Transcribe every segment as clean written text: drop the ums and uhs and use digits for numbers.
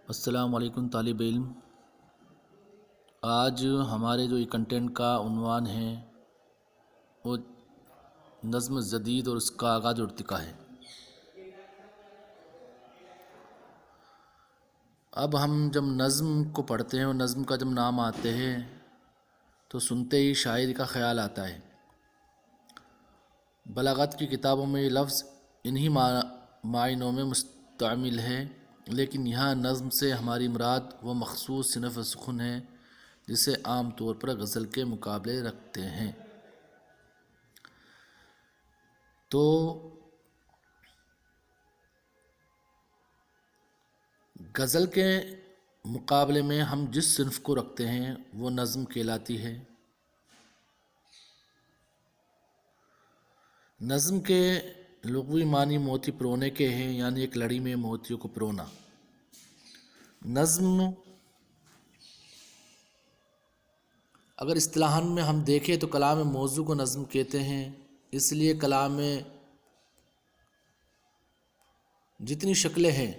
السلام علیکم طالب علم۔ آج ہمارے جو کنٹینٹ کا عنوان ہے وہ نظم جدید اور اس کا آغاز اور ارتقا ہے۔ اب ہم جب نظم کو پڑھتے ہیں اور نظم کا جب نام آتے ہیں تو سنتے ہی شاعری کا خیال آتا ہے۔ بلاغت کی کتابوں میں یہ لفظ انہی معنوں میں مستعمل ہے، لیکن یہاں نظم سے ہماری مراد وہ مخصوص صنف سخن ہے جسے عام طور پر غزل کے مقابلے رکھتے ہیں۔ تو غزل کے مقابلے میں ہم جس صنف کو رکھتے ہیں وہ نظم کہلاتی ہے۔ نظم کے لغوی معنی موتی پرونے کے ہیں، یعنی ایک لڑی میں موتیوں کو پرونا۔ نظم اگر اصطلاحاً میں ہم دیکھیں تو کلام موضوع کو نظم کہتے ہیں، اس لیے کلام میں جتنی شکلیں ہیں،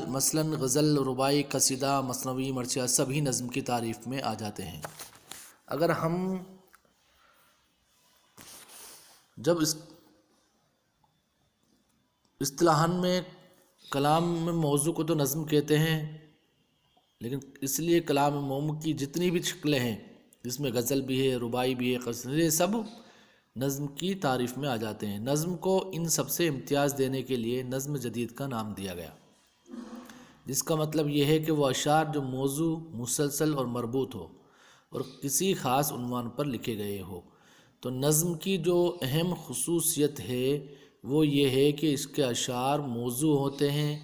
مثلاً غزل، رباعی، قصیدہ، مثنوی، مرثیہ، سبھی نظم کی تعریف میں آ جاتے ہیں۔ اگر ہم جب اصطلاحاً میں کلام میں موضوع کو تو نظم کہتے ہیں، لیکن اس لیے کلام موضوع کی جتنی بھی شکلیں ہیں، جس میں غزل بھی ہے، رباعی بھی ہے، قصیدہ، یہ سب نظم کی تعریف میں آ جاتے ہیں۔ نظم کو ان سب سے امتیاز دینے کے لیے نظم جدید کا نام دیا گیا، جس کا مطلب یہ ہے کہ وہ اشعار جو موضوع، مسلسل اور مربوط ہو اور کسی خاص عنوان پر لکھے گئے ہو۔ تو نظم کی جو اہم خصوصیت ہے وہ یہ ہے کہ اس کے اشعار موضوع ہوتے ہیں،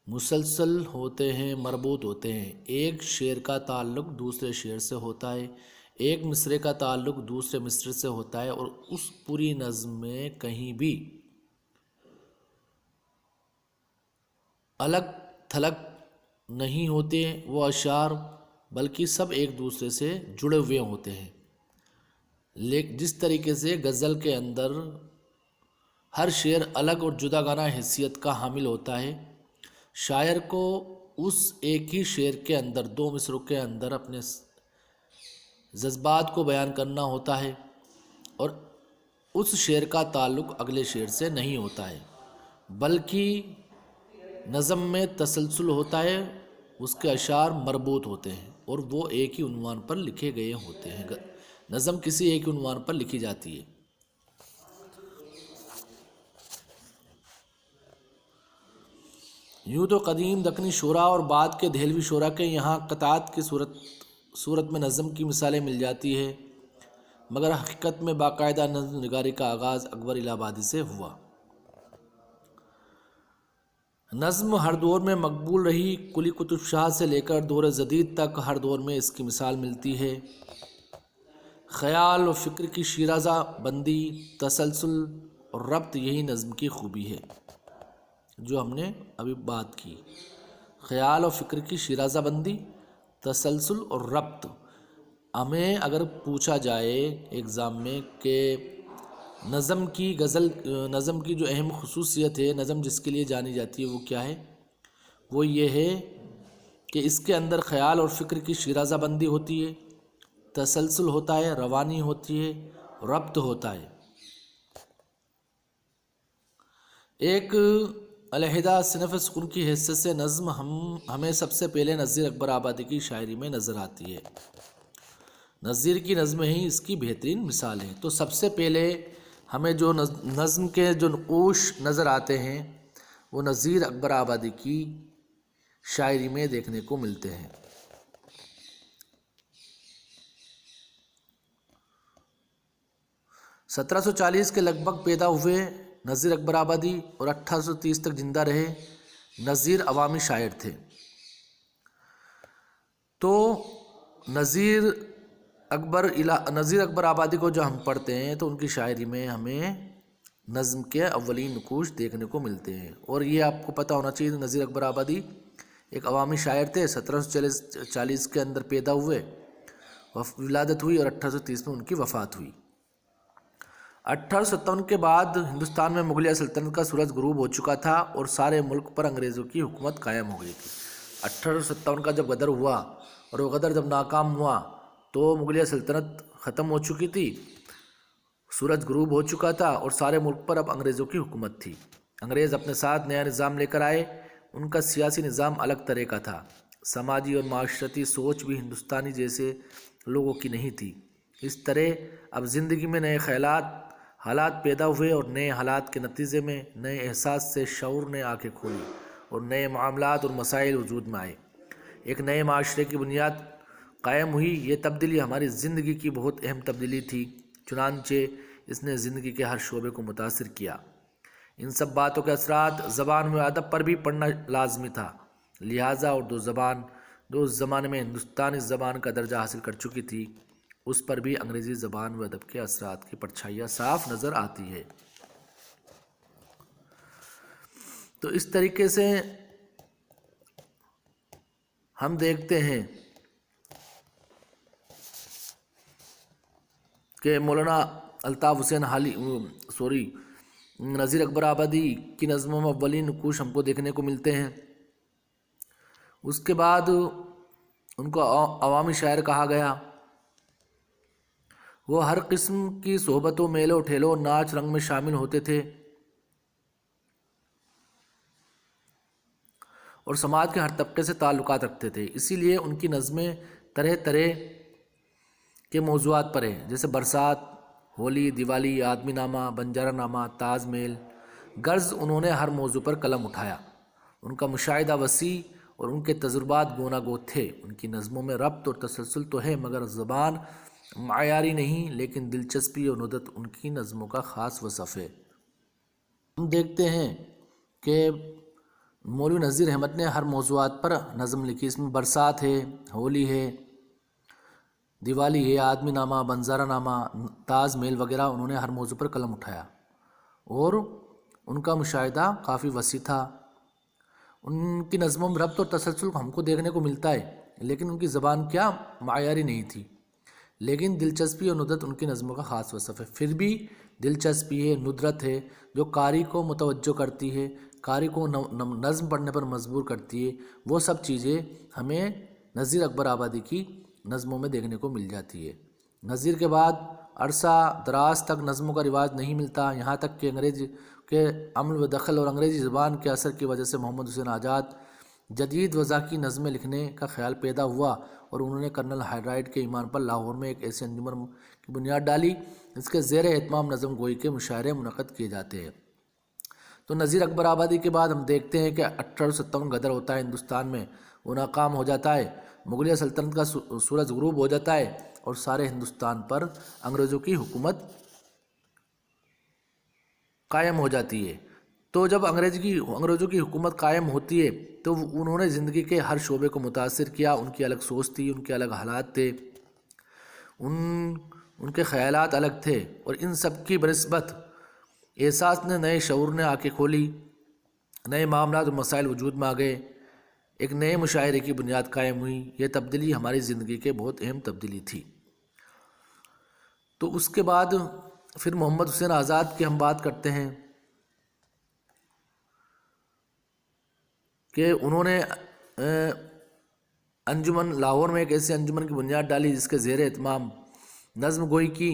مسلسل ہوتے ہیں، مربوط ہوتے ہیں۔ ایک شعر کا تعلق دوسرے شعر سے ہوتا ہے، ایک مصرعے کا تعلق دوسرے مصرعے سے ہوتا ہے، اور اس پوری نظم میں کہیں بھی الگ تھلگ نہیں ہوتے وہ اشعار، بلکہ سب ایک دوسرے سے جڑے ہوئے ہوتے ہیں۔ جس طریقے سے غزل کے اندر ہر شعر الگ اور جداگانہ حیثیت کا حامل ہوتا ہے، شاعر کو اس ایک ہی شعر کے اندر، دو مصرعوں کے اندر اپنے جذبات کو بیان کرنا ہوتا ہے، اور اس شعر کا تعلق اگلے شعر سے نہیں ہوتا ہے، بلکہ نظم میں تسلسل ہوتا ہے، اس کے اشعار مربوط ہوتے ہیں اور وہ ایک ہی عنوان پر لکھے گئے ہوتے ہیں۔ نظم کسی ایک عنوان پر لکھی جاتی ہے۔ یوں تو قدیم دکنی شعراء اور بعد کے دہلوی شعراء کے یہاں قطعات کی صورت میں نظم کی مثالیں مل جاتی ہے، مگر حقیقت میں باقاعدہ نظم نگاری کا آغاز اکبر الہ آبادی سے ہوا۔ نظم ہر دور میں مقبول رہی، قلی قطب شاہ سے لے کر دور جدید تک ہر دور میں اس کی مثال ملتی ہے۔ خیال و فکر کی شیرازہ بندی، تسلسل اور ربط، یہی نظم کی خوبی ہے جو ہم نے ابھی بات کی۔ خیال و فکر کی شیرازہ بندی، تسلسل اور ربط۔ ہمیں اگر پوچھا جائے ایگزام میں کہ نظم کی جو اہم خصوصیت ہے، نظم جس کے لیے جانی جاتی ہے وہ کیا ہے، وہ یہ ہے کہ اس کے اندر خیال اور فکر کی شیرازہ بندی ہوتی ہے، تسلسل ہوتا ہے، روانی ہوتی ہے، ربط ہوتا ہے۔ ایک علیحدہ صنف سکون کی حیثیت سے نظم ہمیں سب سے پہلے نذیر اکبر آبادی کی شاعری میں نظر آتی ہے۔ نذیر کی نظمیں ہی اس کی بہترین مثال ہیں۔ تو سب سے پہلے ہمیں جو نظم کے جو نقوش نظر آتے ہیں وہ نذیر اکبر آبادی کی شاعری میں دیکھنے کو ملتے ہیں۔ 1740 کے لگ بھگ پیدا ہوئے نذیر اکبر آبادی اور 1830 تک زندہ رہے۔ نذیر عوامی شاعر تھے۔ تو نذیر اکبر آبادی کو جو ہم پڑھتے ہیں تو ان کی شاعری میں ہمیں نظم کے اولین نقوش دیکھنے کو ملتے ہیں، اور یہ آپ کو پتہ ہونا چاہیے نذیر اکبر آبادی ایک عوامی شاعر تھے۔ 1740 کے اندر پیدا ہوئے، ولادت ہوئی اور 1830 میں ان کی وفات ہوئی۔ 1857 کے بعد ہندوستان میں مغلیہ سلطنت کا سورج غروب ہو چکا تھا اور سارے ملک پر انگریزوں کی حکومت قائم ہو گئی تھی۔ 1857 کا جب غدر ہوا اور وہ غدر جب ناکام ہوا تو مغلیہ سلطنت ختم ہو چکی تھی، سورج غروب ہو چکا تھا اور سارے ملک پر اب انگریزوں کی حکومت تھی۔ انگریز اپنے ساتھ نیا نظام لے کر آئے۔ ان کا سیاسی نظام الگ طرح کا تھا، سماجی اور معاشرتی سوچ بھی ہندوستانی جیسے لوگوں کی نہیں تھی۔ اس طرح اب زندگی میں نئے حالات پیدا ہوئے اور نئے حالات کے نتیجے میں نئے احساس سے شعور نے آنکھیں کھولی اور نئے معاملات اور مسائل وجود میں آئے۔ ایک نئے معاشرے کی بنیاد قائم ہوئی۔ یہ تبدیلی ہماری زندگی کی بہت اہم تبدیلی تھی، چنانچہ اس نے زندگی کے ہر شعبے کو متاثر کیا۔ ان سب باتوں کے اثرات زبان و ادب پر بھی پڑنا لازمی تھا، لہٰذا اردو زبان جو اس زمانے میں ہندوستانی زبان کا درجہ حاصل کر چکی تھی، اس پر بھی انگریزی زبان و ادب کے اثرات کی پرچھائیاں صاف نظر آتی ہے۔ تو اس طریقے سے ہم دیکھتے ہیں کہ مولانا الطاف حسین نذیر اکبر آبادی کی نظموں میں اولین نقوش ہم کو دیکھنے کو ملتے ہیں۔ اس کے بعد ان کو عوامی شاعر کہا گیا۔ وہ ہر قسم کی صحبتوں، میلوں ٹھیلوں، ناچ رنگ میں شامل ہوتے تھے اور سماج کے ہر طبقے سے تعلقات رکھتے تھے، اسی لیے ان کی نظمیں طرح طرح کے موضوعات پر ہیں، جیسے برسات، ہولی، دیوالی، آدمی نامہ، بنجارہ نامہ، تاج محل۔ غرض انہوں نے ہر موضوع پر قلم اٹھایا۔ ان کا مشاہدہ وسیع اور ان کے تجربات گونا گو تھے۔ ان کی نظموں میں ربط اور تسلسل تو ہے، مگر زبان معیاری نہیں، لیکن دلچسپی اور ندرت ان کی نظموں کا خاص وصف ہے۔ ہم دیکھتے ہیں کہ مولوی نذیر احمد نے ہر موضوعات پر نظم لکھی۔ اس میں برسات ہے، ہولی ہے، دیوالی ہے، آدمی نامہ، بنجارہ نامہ، تاج محل وغیرہ، انہوں نے ہر موضوع پر قلم اٹھایا اور ان کا مشاہدہ کافی وسیع تھا۔ ان کی نظموں میں ربط اور تسلسل ہم کو دیکھنے کو ملتا ہے، لیکن ان کی زبان کیا معیاری نہیں تھی، لیکن دلچسپی اور ندرت ان کی نظموں کا خاص وصف ہے۔ پھر بھی دلچسپی ہے، ندرت ہے، جو قاری کو متوجہ کرتی ہے، قاری کو نظم پڑھنے پر مجبور کرتی ہے، وہ سب چیزیں ہمیں نذیر اکبر آبادی کی نظموں میں دیکھنے کو مل جاتی ہے۔ نذیر کے بعد عرصہ دراز تک نظموں کا رواج نہیں ملتا، یہاں تک کہ انگریز کے عمل و دخل اور انگریزی زبان کے اثر کی وجہ سے محمد حسین آزاد جدید وضع کی نظمیں لکھنے کا خیال پیدا ہوا اور انہوں نے کرنل ہائیڈرائٹ کے ایمان پر لاہور میں ایک ایسی انجمن کی بنیاد ڈالی جس کے زیر اہتمام نظم گوئی کے مشاعرے منعقد کیے جاتے ہیں۔ تو نذیر اکبر آبادی کے بعد ہم دیکھتے ہیں کہ 1857 غدر ہوتا ہے ہندوستان میں، وہ ناکام ہو جاتا ہے، مغلیہ سلطنت کا سورج غروب ہو جاتا ہے اور سارے ہندوستان پر انگریزوں کی حکومت قائم ہو جاتی ہے۔ تو جب انگریزوں کی حکومت قائم ہوتی ہے تو انہوں نے زندگی کے ہر شعبے کو متاثر کیا۔ ان کی الگ سوچ تھی، ان کے الگ حالات تھے، ان کے خیالات الگ تھے، اور ان سب کی بنسبت احساس نے، نئے شعور نے آنکھیں کھولی، نئے معاملات اور مسائل وجود میں آ گئے، ایک نئے مشاعرے کی بنیاد قائم ہوئی۔ یہ تبدیلی ہماری زندگی کے بہت اہم تبدیلی تھی۔ تو اس کے بعد پھر محمد حسین آزاد کی ہم بات کرتے ہیں کہ انہوں نے لاہور میں ایک ایسی انجمن کی بنیاد ڈالی جس کے زیر اہتمام نظم گوئی کی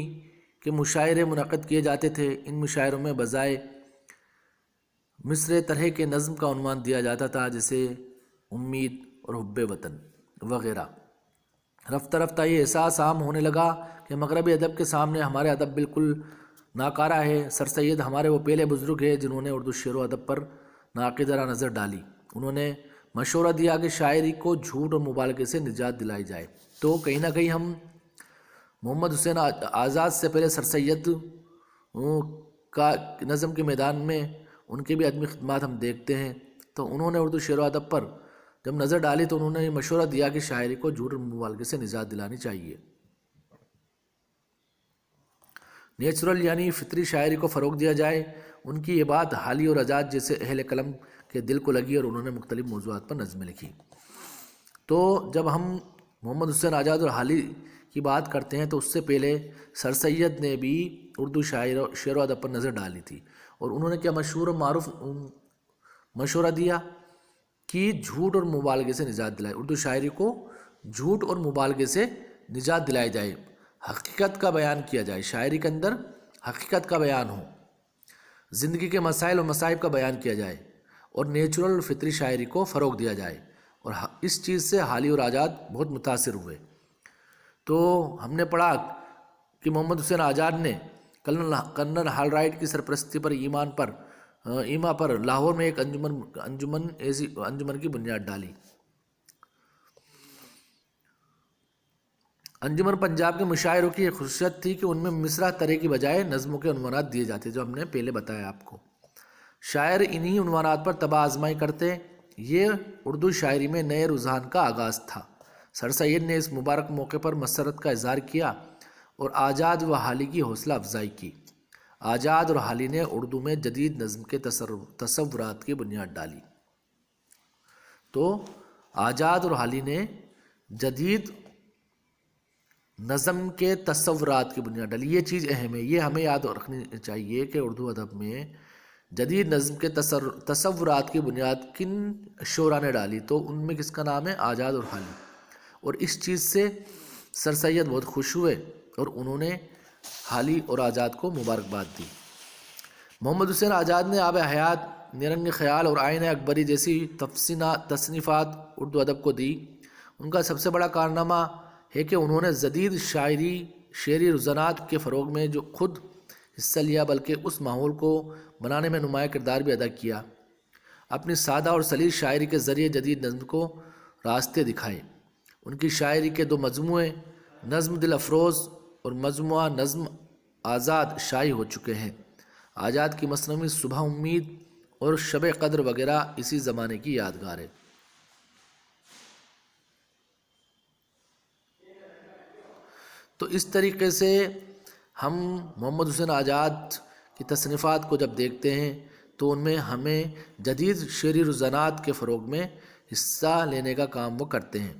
کہ مشاعرے منعقد کیے جاتے تھے۔ ان مشاعروں میں بجائے مصرع طرح کے نظم کا عنوان دیا جاتا تھا، جیسے امید اور حب وطن وغیرہ۔ رفتہ رفتہ یہ احساس عام ہونے لگا کہ مغربی ادب کے سامنے ہمارے ادب بالکل ناکارہ ہے۔ سر سید ہمارے وہ پہلے بزرگ ہیں جنہوں نے اردو شعر و ادب پر ناقدانہ نظر ڈالی۔ انہوں نے مشورہ دیا کہ شاعری کو جھوٹ اور مبالغے سے نجات دلائی جائے۔ تو کہیں نہ کہیں ہم محمد حسین آزاد سے پہلے سر سید کا نظم کے میدان میں ان کے بھی عدمی خدمات ہم دیکھتے ہیں۔ تو انہوں نے اردو شعر و ادب پر جب نظر ڈالی تو انہوں نے یہ مشورہ دیا کہ شاعری کو جھوٹ اور مبالغے سے نجات دلانی چاہیے، نیچرل یعنی فطری شاعری کو فروغ دیا جائے۔ ان کی یہ بات حالی اور آزاد جیسے اہل قلم کے دل کو لگی اور انہوں نے مختلف موضوعات پر نظمیں لکھی۔ تو جب ہم محمد حسین آزاد اور حالی کی بات کرتے ہیں تو اس سے پہلے سر سید نے بھی اردو شعر و ادب پر نظر ڈالی تھی، اور انہوں نے کیا مشہور و معروف مشورہ دیا کہ جھوٹ اور مبالغے سے نجات دلائے، اردو شاعری کو جھوٹ اور مبالغے سے نجات دلائی جائے، حقیقت کا بیان کیا جائے، شاعری کے اندر حقیقت کا بیان ہو، زندگی کے مسائل اور مصائب کا بیان کیا جائے، اور نیچرل اور فطری شاعری کو فروغ دیا جائے، اور اس چیز سے حالی اور آزاد بہت متاثر ہوئے۔ تو ہم نے پڑھا کہ محمد حسین آزاد نے کرنل ہال رائٹ کی سرپرستی پر ایما پر لاہور میں ایک انجمن کی بنیاد ڈالی۔ انجمن پنجاب کے مشاعروں کی ایک خصوصیت تھی کہ ان میں مصرع طرح کی بجائے نظموں کے عنوانات دیے جاتے، جو ہم نے پہلے بتایا آپ کو۔ شاعر انہی عنوانات پر طبع آزمائی کرتے۔ یہ اردو شاعری میں نئے رجحان کا آغاز تھا۔ سر سید نے اس مبارک موقع پر مسرت کا اظہار کیا اور آزاد و حالی کی حوصلہ افزائی کی۔ آزاد اور حالی نے اردو میں جدید نظم کے تصورات کی بنیاد ڈالی۔ تو آزاد اور حالی نے جدید نظم کے تصورات کی بنیاد ڈالی۔ یہ چیز اہم ہے، یہ ہمیں یاد رکھنی چاہیے کہ اردو ادب میں جدید نظم کے تصورات کی بنیاد کن شعراء نے ڈالی، تو ان میں کس کا نام ہے؟ آزاد اور حالی۔ اور اس چیز سے سر سید بہت خوش ہوئے اور انہوں نے حالی اور آزاد کو مبارکباد دی۔ محمد حسین آزاد نے آب حیات، نیرنگ خیال اور آئین اکبری جیسی تصنیفات اردو ادب کو دی۔ ان کا سب سے بڑا کارنامہ ہے کہ انہوں نے جدید شعری رجحانات کے فروغ میں جو خود حصہ لیا بلکہ اس ماحول کو بنانے میں نمایاں کردار بھی ادا کیا۔ اپنی سادہ اور سلیس شاعری کے ذریعے جدید نظم کو راستے دکھائے۔ ان کی شاعری کے دو مجموعے نظم دل افروز اور مجموعہ نظم آزاد شائع ہو چکے ہیں۔ آزاد کی مثنوی صبح امید اور شب قدر وغیرہ اسی زمانے کی یادگار ہے۔ تو اس طریقے سے ہم محمد حسین آزاد کی تصنیفات کو جب دیکھتے ہیں تو ان میں ہمیں جدید شعری رجحانات کے فروغ میں حصہ لینے کا کام وہ کرتے ہیں،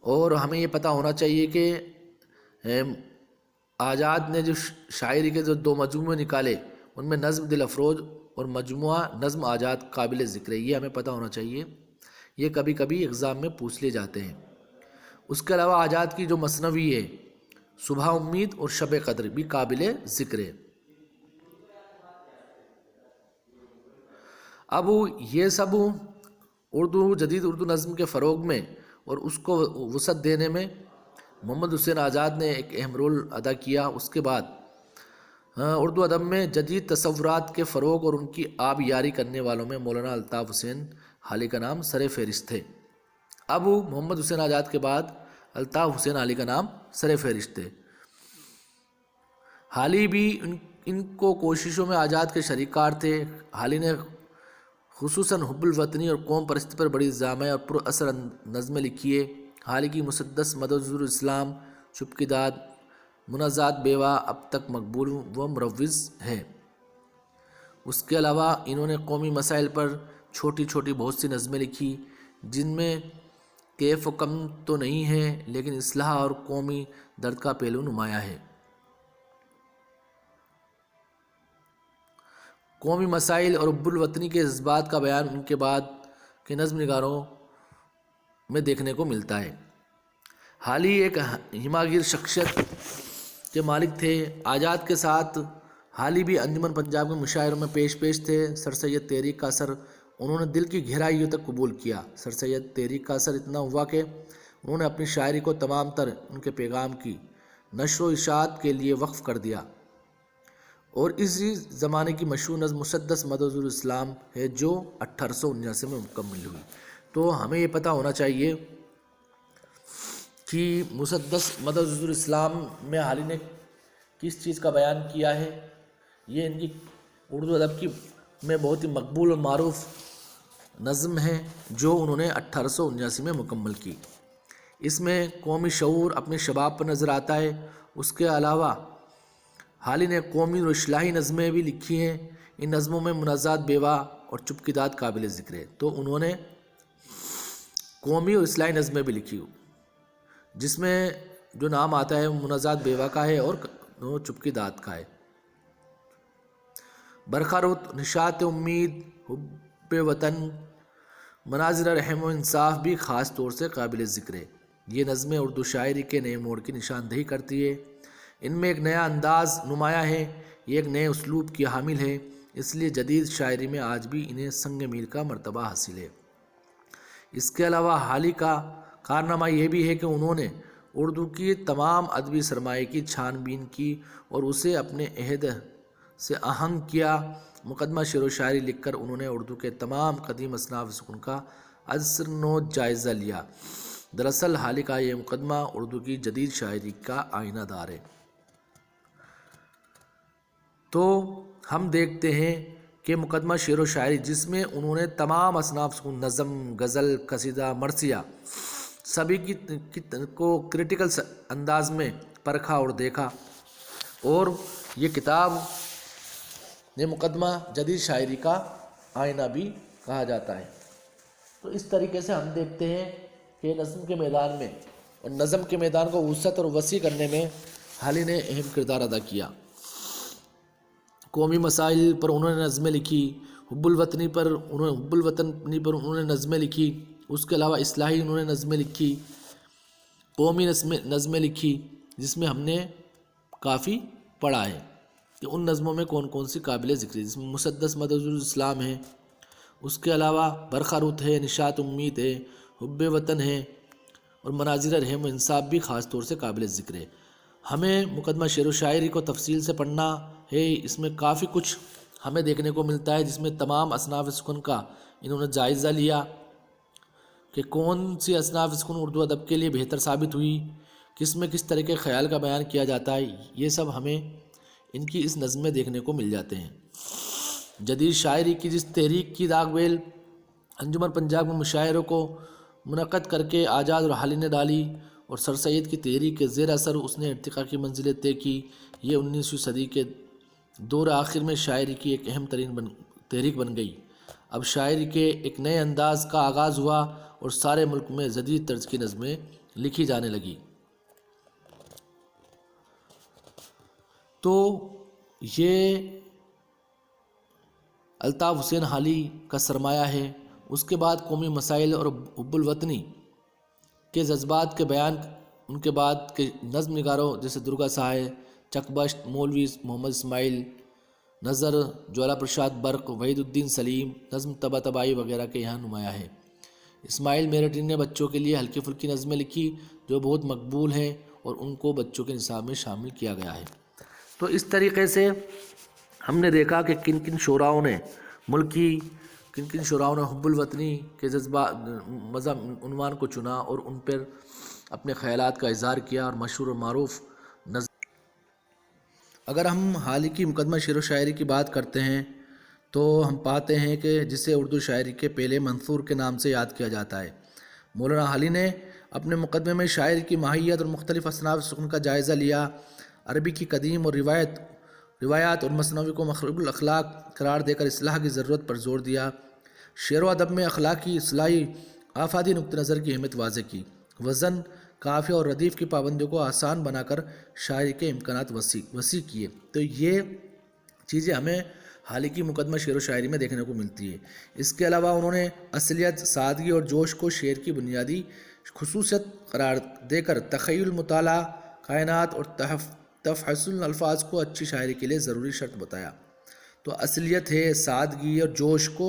اور ہمیں یہ پتہ ہونا چاہیے کہ آزاد نے جو شاعری کے جو دو مجموعے نکالے ان میں نظم دل افروز اور مجموعہ نظم آزاد قابل ذکر ہے، یہ ہمیں پتہ ہونا چاہیے، یہ کبھی کبھی ایگزام میں پوچھ لیے جاتے ہیں۔ اس کے علاوہ آزاد کی جو مثنوی ہے صبح امید اور شب قدر بھی قابل ذکر ہے۔ اب یہ سب جدید اردو نظم کے فروغ میں اور اس کو وسعت دینے میں محمد حسین آزاد نے ایک اہم رول ادا کیا۔ اس کے بعد اردو ادب میں جدید تصورات کے فروغ اور ان کی آب یاری کرنے والوں میں مولانا الطاف حسین حالی کا نام سر فہرست ہے۔ اب محمد حسین آزاد کے بعد الطاف حسین حالی کا نام سر فہرست ہے۔ حالی بھی ان کو کوششوں میں آزاد کے شریکار تھے۔ حالی نے خصوصاً حب الوطنی اور قوم پرستی پر بڑی جامع اور پر اثر نظمیں لکھی ہے۔ حالی کی مسدس مدد حضور اسلام، چپ کی داد، منازعات بیوہ اب تک مقبول و مروج ہے۔ اس کے علاوہ انہوں نے قومی مسائل پر چھوٹی چھوٹی بہت سی نظمیں لکھی جن میں کیف و کم تو نہیں ہے لیکن اصلاح اور قومی درد کا پہلو نمایاں ہے۔ قومی مسائل اور حب الوطنی کے جذبات کا بیان ان کے بعد کے نظم نگاروں میں دیکھنے کو ملتا ہے۔ حالی ایک ہماگیر شخصیت کے مالک تھے۔ آزاد کے ساتھ حالی بھی انجمن پنجاب کے مشاعروں میں پیش تھے۔ سر سید تحریک کا اثر انہوں نے دل کی گہرائیوں تک قبول کیا۔ سر سید تحریک کا اثر اتنا ہوا کہ انہوں نے اپنی شاعری کو تمام تر ان کے پیغام کی نشر و اشاعت کے لیے وقف کر دیا، اور اسی زمانے کی مشہور نظم مسدس مدد حضور اسلام ہے جو 1879 میں مکمل ہوئی۔ تو ہمیں یہ پتہ ہونا چاہیے کہ مسدس مدد حضور اسلام میں حالی نے کس چیز کا بیان کیا ہے۔ یہ ان کی اردو ادب کی میں بہت ہی مقبول اور معروف نظم ہے جو انہوں نے 1879 میں مکمل کی۔ اس میں قومی شعور اپنے شباب پر نظر آتا ہے۔ اس کے علاوہ حالی نے قومی اور اصلاحی نظمیں بھی لکھی ہیں۔ ان نظموں میں منازعات بیوہ اور چپ کی داد قابل ذکر ہے۔ تو انہوں نے قومی اور اصلاحی نظمیں بھی لکھی جس میں جو نام آتا ہے منازعات بیوہ کا ہے اور نو چپکی دانت کھائے۔ برقہ رخ، نشاط امید، حب وطن، مناظر رحم و انصاف بھی خاص طور سے قابل ذکر ہے۔ یہ نظمیں اردو شاعری کے نئے موڑ کی نشاندہی کرتی ہے۔ ان میں ایک نیا انداز نمایاں ہے، یہ ایک نئے اسلوب کی حامل ہے، اس لیے جدید شاعری میں آج بھی انہیں سنگ میل کا مرتبہ حاصل ہے۔ اس کے علاوہ حالی کا کارنامہ یہ بھی ہے کہ انہوں نے اردو کی تمام ادبی سرمایے کی چھان بین کی اور اسے اپنے عہد سے آہنگ کیا۔ مقدمہ شعر و شاعری لکھ کر انہوں نے اردو کے تمام قدیم اصناف سکون کا ازسرنو جائزہ لیا۔ دراصل حالی کا یہ مقدمہ اردو کی جدید شاعری کا آئینہ دار ہے۔ تو ہم دیکھتے ہیں کہ مقدمہ شعر و شاعری جس میں انہوں نے تمام اصناف سکون، نظم، غزل، قصیدہ، مرثیہ سبھی کو کریٹیکل انداز میں پرکھا اور دیکھا، اور یہ کتاب نے مقدمہ جدید شاعری کا آئینہ بھی کہا جاتا ہے۔ تو اس طریقے سے ہم دیکھتے ہیں کہ نظم کے میدان میں اور نظم کے میدان کو وسعت اور وسیع کرنے میں حالی نے اہم کردار ادا کیا۔ قومی مسائل پر انہوں نے نظمیں لکھی، حب الوطنی پر انہوں نے نظمیں لکھی، اس کے علاوہ اصلاحی انہوں نے نظمیں لکھی، قومی نظمیں لکھی، جس میں ہم نے کافی پڑھا ہے کہ ان نظموں میں کون کون سی قابل ذکر ہے، جس میں مسدس مدد الاسلام ہے، اس کے علاوہ برقہ رخ ہے، نشاط امید ہے، حب وطن ہے، اور مناظر رحم و انصاف بھی خاص طور سے قابل ذکر ہے۔ ہمیں مقدمہ شعر و شاعری کو تفصیل سے پڑھنا ہے، اس میں کافی کچھ ہمیں دیکھنے کو ملتا ہے، جس میں تمام اصناف سکون کا انہوں نے جائزہ لیا کہ کون سی اصناف سکون اردو ادب کے لیے بہتر ثابت ہوئی، کس میں کس طرح کے خیال کا بیان کیا جاتا ہے، یہ سب ہمیں ان کی اس نظم میں دیکھنے کو مل جاتے ہیں۔ جدید شاعری کی جس تحریک کی داغ بیل انجمن پنجاب میں مشاعروں کو منعقد کر کے آزاد اور حالی نے ڈالی، اور سر سید کی تحریک کے زیر اثر اس نے ارتقاء کی منزلیں طے کی، یہ 19ویں صدی کے دور آخر میں شاعری کی ایک اہم ترین تحریک بن گئی۔ اب شاعری کے ایک نئے انداز کا آغاز ہوا اور سارے ملک میں جدید طرز کی نظمیں لکھی جانے لگی۔ تو یہ الطاف حسین حالی کا سرمایہ ہے۔ اس کے بعد قومی مسائل اور حب الوطنی کے جذبات کے بیان، ان کے بعد کے نظم نگاروں جیسے درگا سہائے، چکبشت، مولوی محمد اسماعیل نظر، جوالا پرساد برق، وحید الدین سلیم، نظم طبع طبائی وغیرہ کے یہاں نمایاں ہے۔ اسماعیل میرٹھی نے بچوں کے لیے ہلکی پھلکی نظمیں لکھی جو بہت مقبول ہیں اور ان کو بچوں کے نصاب میں شامل کیا گیا ہے۔ تو اس طریقے سے ہم نے دیکھا کہ کن کن شعراؤں نے حب الوطنی کے جذبات عنوان کو چنا اور ان پر اپنے خیالات کا اظہار کیا، اور مشہور و معروف نظم۔ اگر ہم حالی کی مقدمہ شعر و شاعری کی بات کرتے ہیں تو ہم پاتے ہیں کہ جسے اردو شاعری کے پہلے منصور کے نام سے یاد کیا جاتا ہے۔ مولانا حالی نے اپنے مقدمے میں شاعری کی ماہیت اور مختلف اصناف سکون کا جائزہ لیا، عربی کی قدیم اور روایات اور مثنوی کو مخرب الاخلاق قرار دے کر اصلاح کی ضرورت پر زور دیا، شعر و ادب میں اخلاقی اصلاحی آفاتی نقطہ نظر کی اہمیت واضح کی، وزن، قافیہ اور ردیف کی پابندیوں کو آسان بنا کر شاعری کے امکانات وسیع کیے۔ تو یہ چیزیں ہمیں حالی کی مقدمہ شعر و شاعری میں دیکھنے کو ملتی ہے۔ اس کے علاوہ انہوں نے اصلیت، سادگی اور جوش کو شعر کی بنیادی خصوصیت قرار دے کر تخیل، مطالعہ کائنات اور تفحص الفاظ کو اچھی شاعری کے لیے ضروری شرط بتایا۔ تو اصلیت ہے، سادگی اور جوش کو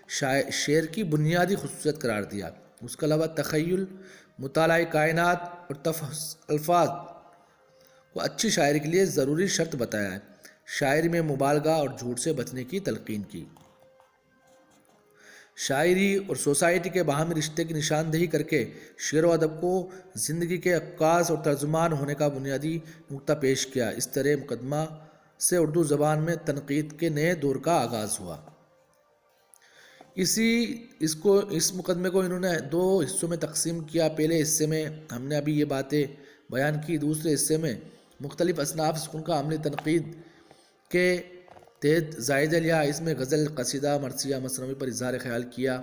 شعر کی بنیادی خصوصیت قرار دیا۔ اس کے علاوہ تخیل، مطالعہ کائنات اور تفحص الفاظ کو اچھی شاعری کے لیے ضروری شرط بتایا ہے۔ شاعری میں مبالغہ اور جھوٹ سے بچنے کی تلقین کی۔ شاعری اور سوسائٹی کے باہمی رشتے کی نشاندہی کر کے شعر و ادب کو زندگی کے عکاس اور ترجمان ہونے کا بنیادی نقطہ پیش کیا۔ اس طرح مقدمہ سے اردو زبان میں تنقید کے نئے دور کا آغاز ہوا۔ اس مقدمے کو انہوں نے 2 حصوں میں تقسیم کیا۔ پہلے حصے میں ہم نے ابھی یہ باتیں بیان کی، دوسرے حصے میں مختلف اصناف سکون کا عملی تنقید کے تحت جائزہ لیا۔ اس میں غزل، قصیدہ، مرثیہ، مثنوی پر اظہار خیال کیا۔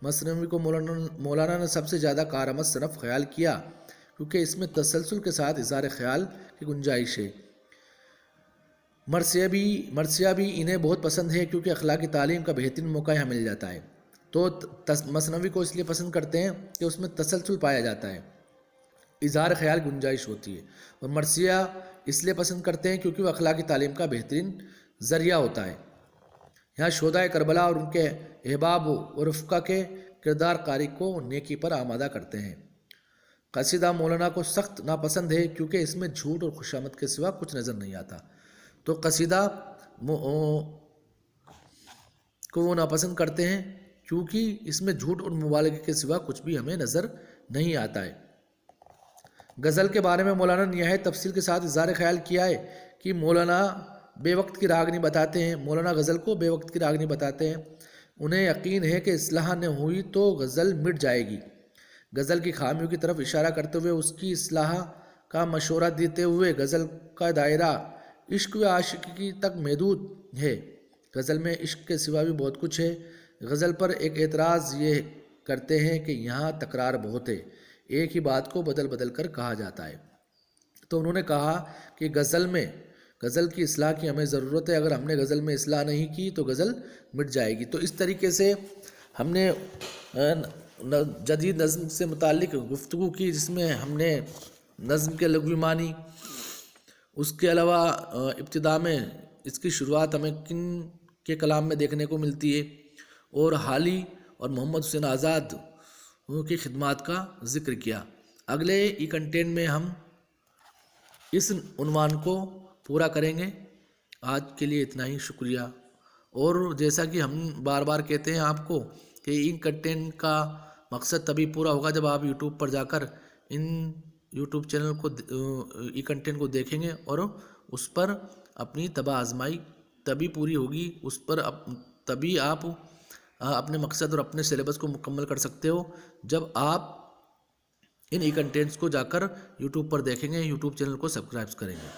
مثنوی کو مولانا نے سب سے زیادہ کارآمد صنف خیال کیا کیونکہ اس میں تسلسل کے ساتھ اظہار خیال کی گنجائش ہے۔ مرثیہ بھی انہیں بہت پسند ہے کیونکہ اخلاقی تعلیم کا بہترین موقع یہاں مل جاتا ہے۔ تو مثنوی کو اس لیے پسند کرتے ہیں کہ اس میں تسلسل پایا جاتا ہے، اظہار خیال گنجائش ہوتی ہے، اور مرثیہ اس لیے پسند کرتے ہیں کیونکہ وہ اخلاقی تعلیم کا بہترین ذریعہ ہوتا ہے۔ یہاں شہدائے کربلا اور ان کے احباب و رفقا کے کردار قاری کو نیکی پر آمادہ کرتے ہیں۔ قصیدہ مولانا کو سخت ناپسند ہے کیونکہ اس میں جھوٹ اور خوشامد کے سوا کچھ نظر نہیں آتا۔ تو قصیدہ کو وہ ناپسند کرتے ہیں کیونکہ اس میں جھوٹ اور مبالغے کے سوا کچھ بھی ہمیں نظر نہیں آتا ہے۔ غزل کے بارے میں مولانا نے نہایت تفصیل کے ساتھ اظہار خیال کیا ہے کہ مولانا بے وقت کی راگنی بتاتے ہیں، مولانا غزل کو بے وقت کی راگنی بتاتے ہیں۔ انہیں یقین ہے کہ اصلاح نہ ہوئی تو غزل مٹ جائے گی۔ غزل کی خامیوں کی طرف اشارہ کرتے ہوئے اس کی اصلاح کا مشورہ دیتے ہوئے غزل کا دائرہ عشق و عاشقی تک محدود ہے۔ غزل میں عشق کے سوا بھی بہت کچھ ہے۔ غزل پر ایک اعتراض یہ کرتے ہیں کہ یہاں تکرار بہت ہے، ایک ہی بات کو بدل بدل کر کہا جاتا ہے۔ تو انہوں نے کہا کہ غزل کی اصلاح کی ہمیں ضرورت ہے، اگر ہم نے غزل میں اصلاح نہیں کی تو غزل مٹ جائے گی۔ تو اس طریقے سے ہم نے جدید نظم سے متعلق گفتگو کی، جس میں ہم نے نظم کے لغوی معنی، اس کے علاوہ ابتدا میں اس کی شروعات ہمیں کن کے کلام میں دیکھنے کو ملتی ہے، اور حالی اور محمد حسین آزاد کی خدمات کا ذکر کیا۔ اگلے ای کنٹینٹ میں ہم اس عنوان کو پورا کریں گے۔ آج کے لیے اتنا ہی، شکریہ۔ اور جیسا کہ ہم بار بار کہتے ہیں آپ کو کہ ای کنٹینٹ کا مقصد تبھی پورا ہوگا جب آپ یوٹیوب پر جا کر ان یوٹیوب چینل کو ای کنٹینٹ کو دیکھیں گے، اور اس پر اپنی طبع آزمائی تبھی پوری ہوگی، اس پر تبھی آپ اپنے مقصد اور اپنے سلیبس کو مکمل کر سکتے ہو جب آپ ان ای کنٹینٹس کو جا کر یوٹیوب پر دیکھیں گے، یوٹیوب چینل کو سبسکرائب کریں گے۔